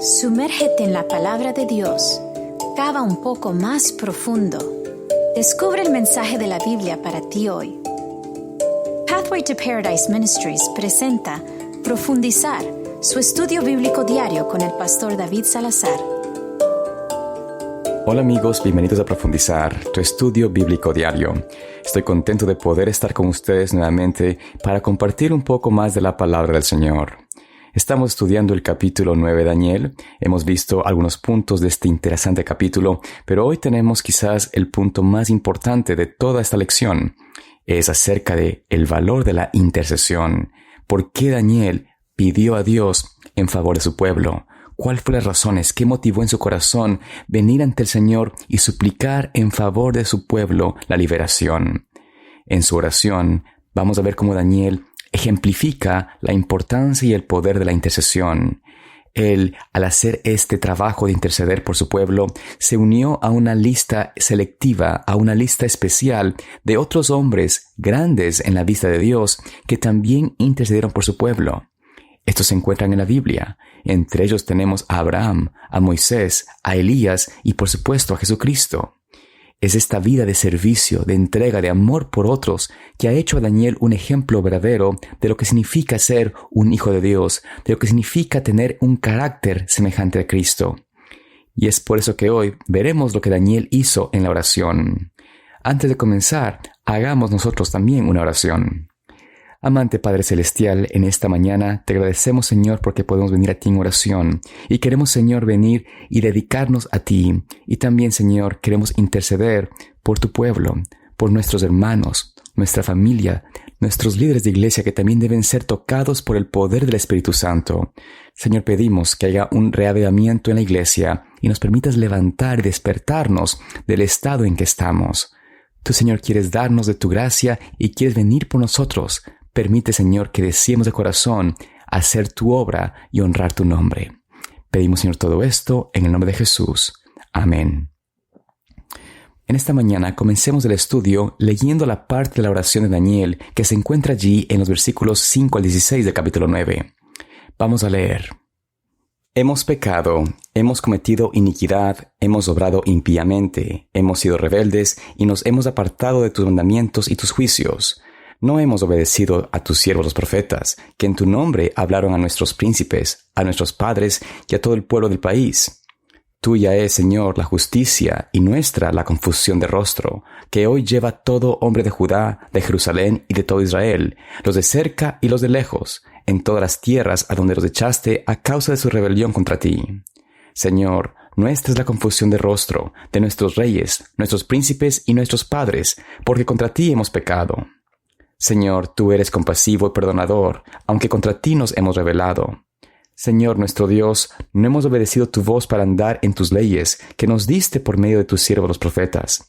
Sumérgete en la palabra de Dios. Cava un poco más profundo. Descubre el mensaje de la Biblia para ti hoy. Pathway to Paradise Ministries presenta Profundizar, su estudio bíblico diario con el pastor David Salazar. Hola amigos, bienvenidos a Profundizar, tu estudio bíblico diario. Estoy contento de poder estar con ustedes nuevamente para compartir un poco más de la palabra del Señor. Estamos estudiando el capítulo 9 de Daniel. Hemos visto algunos puntos de este interesante capítulo, pero hoy tenemos quizás el punto más importante de toda esta lección. Es acerca de el valor de la intercesión. ¿Por qué Daniel pidió a Dios en favor de su pueblo? ¿Cuáles fueron las razones? ¿Qué motivó en su corazón venir ante el Señor y suplicar en favor de su pueblo la liberación? En su oración vamos a ver cómo Daniel ejemplifica la importancia y el poder de la intercesión. Él, al hacer este trabajo de interceder por su pueblo, se unió a una lista selectiva, a una lista especial de otros hombres grandes en la vista de Dios que también intercedieron por su pueblo. Estos se encuentran en la Biblia. Entre ellos tenemos a Abraham, a Moisés, a Elías y por supuesto a Jesucristo. Es esta vida de servicio, de entrega, de amor por otros que ha hecho a Daniel un ejemplo verdadero de lo que significa ser un hijo de Dios, de lo que significa tener un carácter semejante a Cristo. Y es por eso que hoy veremos lo que Daniel hizo en la oración. Antes de comenzar, hagamos nosotros también una oración. Amante Padre Celestial, en esta mañana te agradecemos, Señor, porque podemos venir a ti en oración. Y queremos, Señor, venir y dedicarnos a ti. Y también, Señor, queremos interceder por tu pueblo, por nuestros hermanos, nuestra familia, nuestros líderes de iglesia que también deben ser tocados por el poder del Espíritu Santo. Señor, pedimos que haya un reavivamiento en la iglesia y nos permitas levantar y despertarnos del estado en que estamos. Tú, Señor, quieres darnos de tu gracia y quieres venir por nosotros. Permite, Señor, que deseemos de corazón hacer tu obra y honrar tu nombre. Pedimos, Señor, todo esto en el nombre de Jesús. Amén. En esta mañana comencemos el estudio leyendo la parte de la oración de Daniel que se encuentra allí en los versículos 5 al 16 del capítulo 9. Vamos a leer. Hemos pecado, hemos cometido iniquidad, hemos obrado impíamente, hemos sido rebeldes y nos hemos apartado de tus mandamientos y tus juicios. No hemos obedecido a tus siervos los profetas, que en tu nombre hablaron a nuestros príncipes, a nuestros padres y a todo el pueblo del país. Tuya es, Señor, la justicia y nuestra la confusión de rostro, que hoy lleva todo hombre de Judá, de Jerusalén y de todo Israel, los de cerca y los de lejos, en todas las tierras a donde los echaste a causa de su rebelión contra ti. Señor, nuestra es la confusión de rostro, de nuestros reyes, nuestros príncipes y nuestros padres, porque contra ti hemos pecado. Señor, tú eres compasivo y perdonador, aunque contra ti nos hemos rebelado. Señor nuestro Dios, no hemos obedecido tu voz para andar en tus leyes, que nos diste por medio de tus siervos los profetas.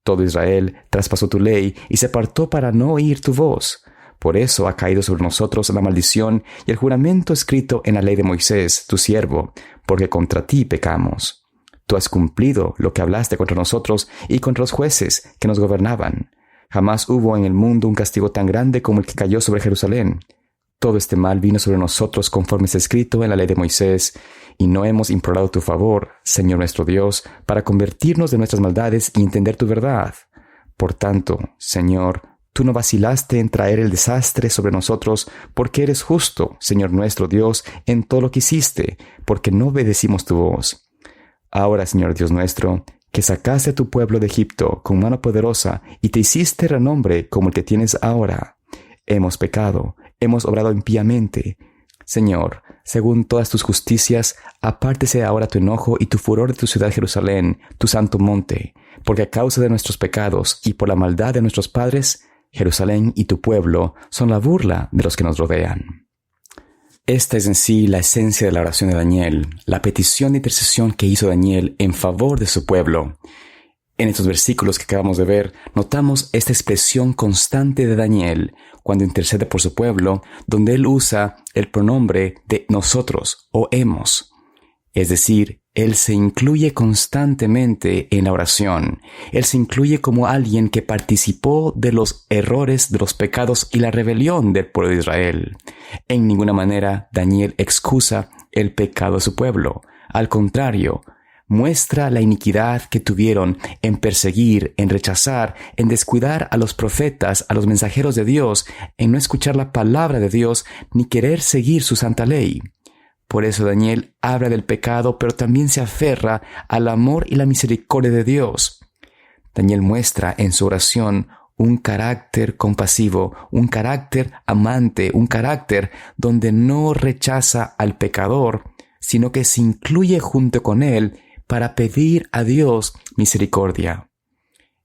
Todo Israel traspasó tu ley y se apartó para no oír tu voz. Por eso ha caído sobre nosotros la maldición y el juramento escrito en la ley de Moisés, tu siervo, porque contra ti pecamos. Tú has cumplido lo que hablaste contra nosotros y contra los jueces que nos gobernaban. Jamás hubo en el mundo un castigo tan grande como el que cayó sobre Jerusalén. Todo este mal vino sobre nosotros conforme está escrito en la ley de Moisés, y no hemos implorado tu favor, Señor nuestro Dios, para convertirnos de nuestras maldades y entender tu verdad. Por tanto, Señor, tú no vacilaste en traer el desastre sobre nosotros, porque eres justo, Señor nuestro Dios, en todo lo que hiciste, porque no obedecimos tu voz. Ahora, Señor Dios nuestro, que sacaste a tu pueblo de Egipto con mano poderosa y te hiciste renombre como el que tienes ahora. Hemos pecado, hemos obrado impíamente. Señor, según todas tus justicias, apártese ahora tu enojo y tu furor de tu ciudad Jerusalén, tu santo monte, porque a causa de nuestros pecados y por la maldad de nuestros padres, Jerusalén y tu pueblo son la burla de los que nos rodean. Esta es en sí la esencia de la oración de Daniel, la petición de intercesión que hizo Daniel en favor de su pueblo. En estos versículos que acabamos de ver, notamos esta expresión constante de Daniel cuando intercede por su pueblo, donde él usa el pronombre de nosotros o hemos. Es decir, él se incluye constantemente en la oración. Él se incluye como alguien que participó de los errores, de los pecados y la rebelión del pueblo de Israel. En ninguna manera Daniel excusa el pecado de su pueblo. Al contrario, muestra la iniquidad que tuvieron en perseguir, en rechazar, en descuidar a los profetas, a los mensajeros de Dios, en no escuchar la palabra de Dios, ni querer seguir su santa ley. Por eso Daniel habla del pecado, pero también se aferra al amor y la misericordia de Dios. Daniel muestra en su oración un carácter compasivo, un carácter amante, un carácter donde no rechaza al pecador, sino que se incluye junto con él para pedir a Dios misericordia.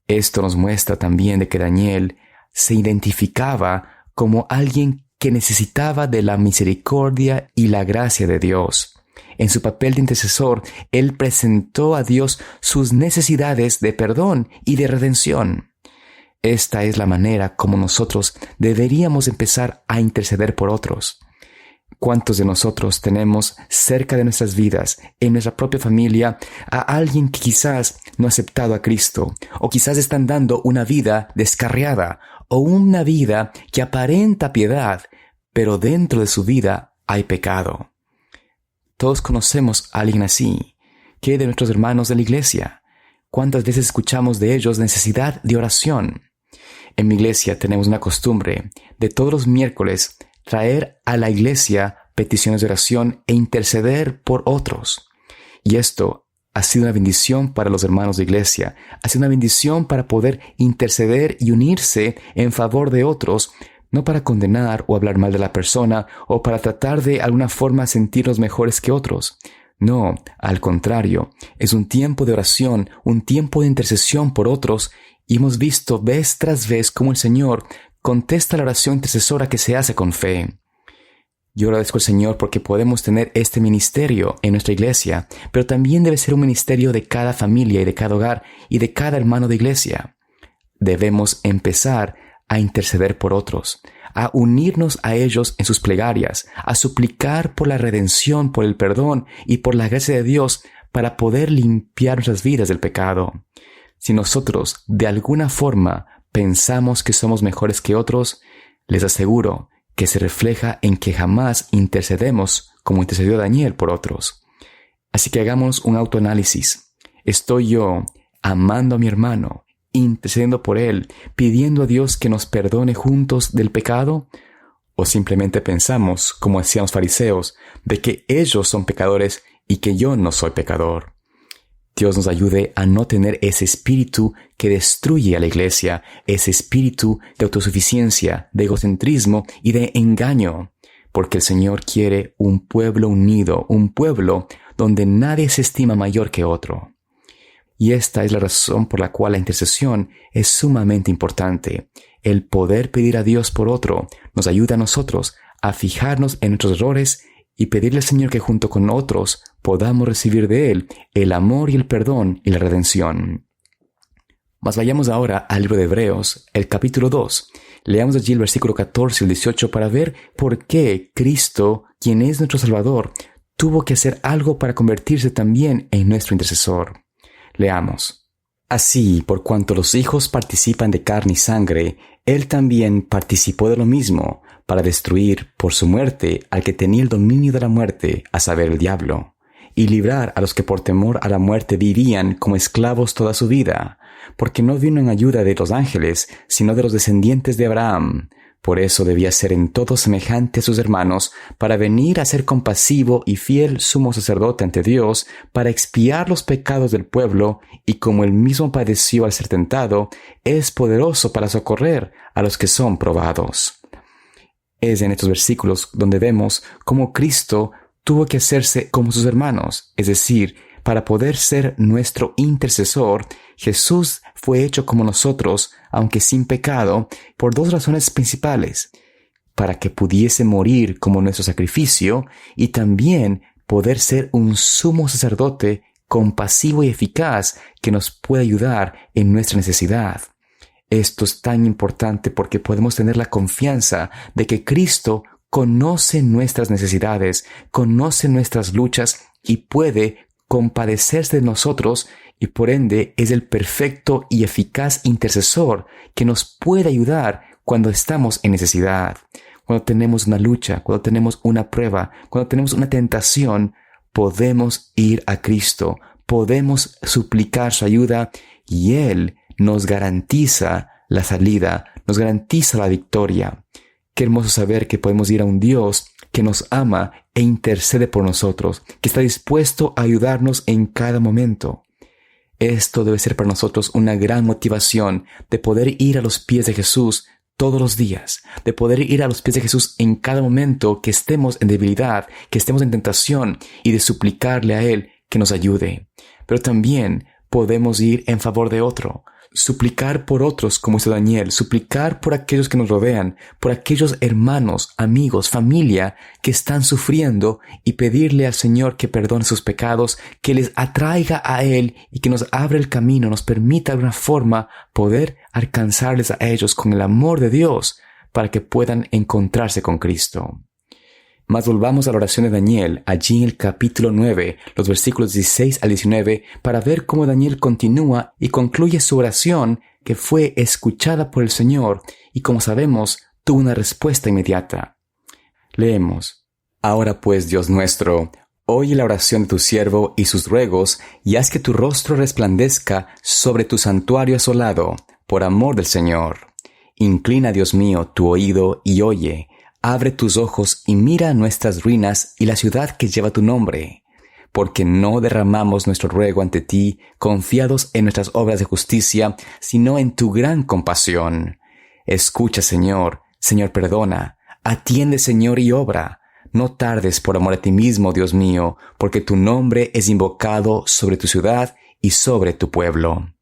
Esto nos muestra también de que Daniel se identificaba como alguien que necesitaba de la misericordia y la gracia de Dios. En su papel de intercesor, él presentó a Dios sus necesidades de perdón y de redención. Esta es la manera como nosotros deberíamos empezar a interceder por otros. ¿Cuántos de nosotros tenemos cerca de nuestras vidas, en nuestra propia familia, a alguien que quizás no ha aceptado a Cristo, o quizás están dando una vida descarriada, o una vida que aparenta piedad, pero dentro de su vida hay pecado? Todos conocemos a alguien así. ¿Qué de nuestros hermanos de la iglesia? ¿Cuántas veces escuchamos de ellos necesidad de oración? En mi iglesia tenemos una costumbre de todos los miércoles traer a la iglesia peticiones de oración e interceder por otros. Y esto ha sido una bendición para los hermanos de iglesia. Ha sido una bendición para poder interceder y unirse en favor de otros, no para condenar o hablar mal de la persona o para tratar de alguna forma sentirnos mejores que otros. No, al contrario, es un tiempo de oración, un tiempo de intercesión por otros, y hemos visto vez tras vez cómo el Señor contesta la oración intercesora que se hace con fe. Yo agradezco al Señor porque podemos tener este ministerio en nuestra iglesia, pero también debe ser un ministerio de cada familia y de cada hogar y de cada hermano de iglesia. Debemos empezar a interceder por otros, a unirnos a ellos en sus plegarias, a suplicar por la redención, por el perdón y por la gracia de Dios para poder limpiar nuestras vidas del pecado. Si nosotros, de alguna forma, pensamos que somos mejores que otros, les aseguro que se refleja en que jamás intercedemos como intercedió Daniel por otros. Así que hagamos un autoanálisis. ¿Estoy yo amando a mi hermano, intercediendo por él, pidiendo a Dios que nos perdone juntos del pecado? ¿O simplemente pensamos, como hacían los fariseos, de que ellos son pecadores y que yo no soy pecador? Dios nos ayude a no tener ese espíritu que destruye a la iglesia, ese espíritu de autosuficiencia, de egocentrismo y de engaño, porque el Señor quiere un pueblo unido, un pueblo donde nadie se estima mayor que otro. Y esta es la razón por la cual la intercesión es sumamente importante. El poder pedir a Dios por otro nos ayuda a nosotros a fijarnos en nuestros errores y pedirle al Señor que junto con otros podamos recibir de Él el amor y el perdón y la redención. Mas vayamos ahora al libro de Hebreos, el capítulo 2. Leamos allí el versículo 14 y el 18 para ver por qué Cristo, quien es nuestro Salvador, tuvo que hacer algo para convertirse también en nuestro intercesor. Leamos. Así, por cuanto los hijos participan de carne y sangre, Él también participó de lo mismo, para destruir por su muerte al que tenía el dominio de la muerte, a saber, el diablo, y librar a los que por temor a la muerte vivían como esclavos toda su vida, porque no vino en ayuda de los ángeles, sino de los descendientes de Abraham. Por eso debía ser en todo semejante a sus hermanos, para venir a ser compasivo y fiel sumo sacerdote ante Dios, para expiar los pecados del pueblo, y como él mismo padeció al ser tentado, es poderoso para socorrer a los que son probados. Es en estos versículos donde vemos cómo Cristo tuvo que hacerse como sus hermanos, es decir, para poder ser nuestro intercesor, Jesús fue hecho como nosotros, aunque sin pecado, por dos razones principales: para que pudiese morir como nuestro sacrificio y también poder ser un sumo sacerdote compasivo y eficaz que nos puede ayudar en nuestra necesidad. Esto es tan importante porque podemos tener la confianza de que Cristo conoce nuestras necesidades, conoce nuestras luchas y puede compadecerse de nosotros, y por ende es el perfecto y eficaz intercesor que nos puede ayudar cuando estamos en necesidad, cuando tenemos una lucha, cuando tenemos una prueba, cuando tenemos una tentación. podemos ir a Cristo, podemos suplicar su ayuda y Él nos garantiza la salida, nos garantiza la victoria. Qué hermoso saber que podemos ir a un Dios que nos ama e intercede por nosotros, que está dispuesto a ayudarnos en cada momento. Esto debe ser para nosotros una gran motivación de poder ir a los pies de Jesús todos los días, de poder ir a los pies de Jesús en cada momento que estemos en debilidad, que estemos en tentación y de suplicarle a Él que nos ayude. Pero también podemos ir en favor de otro, suplicar por otros como hizo Daniel, suplicar por aquellos que nos rodean, por aquellos hermanos, amigos, familia que están sufriendo y pedirle al Señor que perdone sus pecados, que les atraiga a Él y que nos abra el camino, nos permita de alguna forma poder alcanzarles a ellos con el amor de Dios para que puedan encontrarse con Cristo. Mas volvamos a la oración de Daniel, allí en el capítulo 9, los versículos 16 al 19, para ver cómo Daniel continúa y concluye su oración que fue escuchada por el Señor y, como sabemos, tuvo una respuesta inmediata. Leemos: Ahora pues, Dios nuestro, oye la oración de tu siervo y sus ruegos, y haz que tu rostro resplandezca sobre tu santuario asolado, por amor del Señor. Inclina, Dios mío, tu oído y oye. Abre tus ojos y mira nuestras ruinas y la ciudad que lleva tu nombre, porque no derramamos nuestro ruego ante ti, confiados en nuestras obras de justicia, sino en tu gran compasión. Escucha, Señor, Señor, perdona. Atiende, Señor, y obra. No tardes por amor a ti mismo, Dios mío, porque tu nombre es invocado sobre tu ciudad y sobre tu pueblo.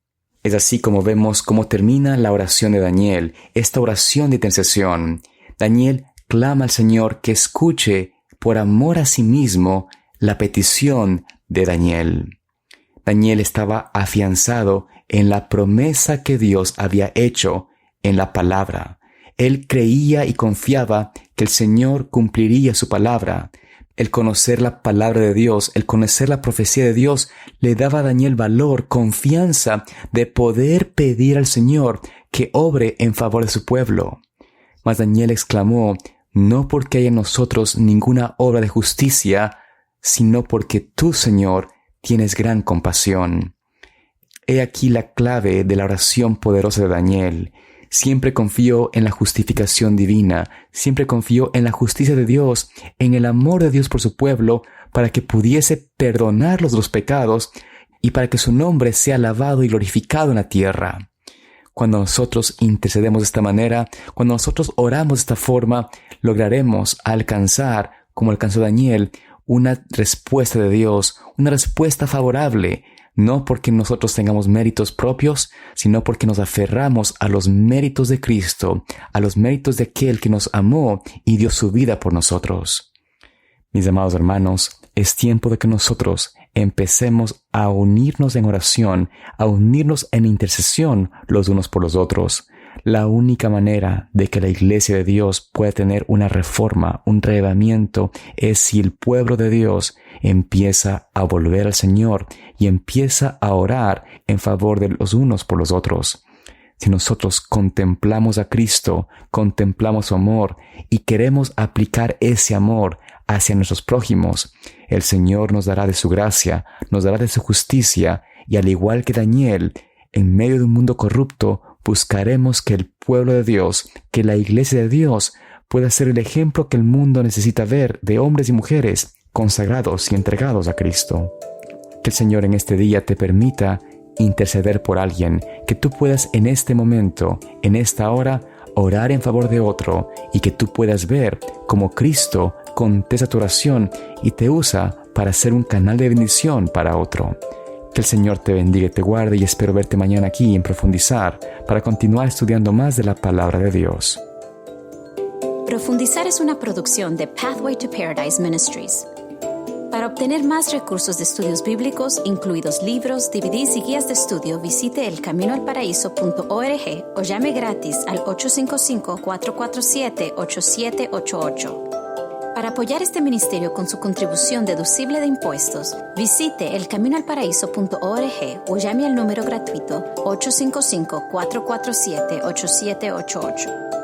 Es así como vemos cómo termina la oración de Daniel, esta oración de intercesión. Daniel clama al Señor que escuche por amor a sí mismo la petición de Daniel. Daniel estaba afianzado en la promesa que Dios había hecho en la palabra. Él creía y confiaba que el Señor cumpliría su palabra. El conocer la palabra de Dios, el conocer la profecía de Dios, le daba a Daniel valor, confianza de poder pedir al Señor que obre en favor de su pueblo. Mas Daniel exclamó: no porque haya en nosotros ninguna obra de justicia, sino porque tú, Señor, tienes gran compasión. He aquí la clave de la oración poderosa de Daniel. Siempre confió en la justificación divina, siempre confió en la justicia de Dios, en el amor de Dios por su pueblo, para que pudiese perdonarlos los pecados y para que su nombre sea alabado y glorificado en la tierra. Cuando nosotros intercedemos de esta manera, cuando nosotros oramos de esta forma, lograremos alcanzar, como alcanzó Daniel, una respuesta de Dios, una respuesta favorable, no porque nosotros tengamos méritos propios, sino porque nos aferramos a los méritos de Cristo, a los méritos de aquel que nos amó y dio su vida por nosotros. Mis amados hermanos, es tiempo de que nosotros empecemos a unirnos en oración, a unirnos en intercesión los unos por los otros. La única manera de que la iglesia de Dios pueda tener una reforma, un reavivamiento, es si el pueblo de Dios empieza a volver al Señor y empieza a orar en favor de los unos por los otros. Si nosotros contemplamos a Cristo, contemplamos su amor y queremos aplicar ese amor hacia nuestros prójimos, el Señor nos dará de su gracia, nos dará de su justicia, y al igual que Daniel, en medio de un mundo corrupto, buscaremos que el pueblo de Dios, que la iglesia de Dios, pueda ser el ejemplo que el mundo necesita ver de hombres y mujeres consagrados y entregados a Cristo. Que el Señor en este día te permita interceder por alguien, que tú puedas en este momento, en esta hora, orar en favor de otro y que tú puedas ver cómo Cristo contesta tu oración y te usa para ser un canal de bendición para otro. Que el Señor te bendiga y te guarde, y espero verte mañana aquí en Profundizar para continuar estudiando más de la Palabra de Dios. Profundizar es una producción de Pathway to Paradise Ministries. Para obtener más recursos de estudios bíblicos, incluidos libros, DVDs y guías de estudio, visite elcaminoalparaíso.org o llame gratis al 855-447-8788. Para apoyar este ministerio con su contribución deducible de impuestos, visite elcaminoalparaíso.org o llame al número gratuito 855-447-8788.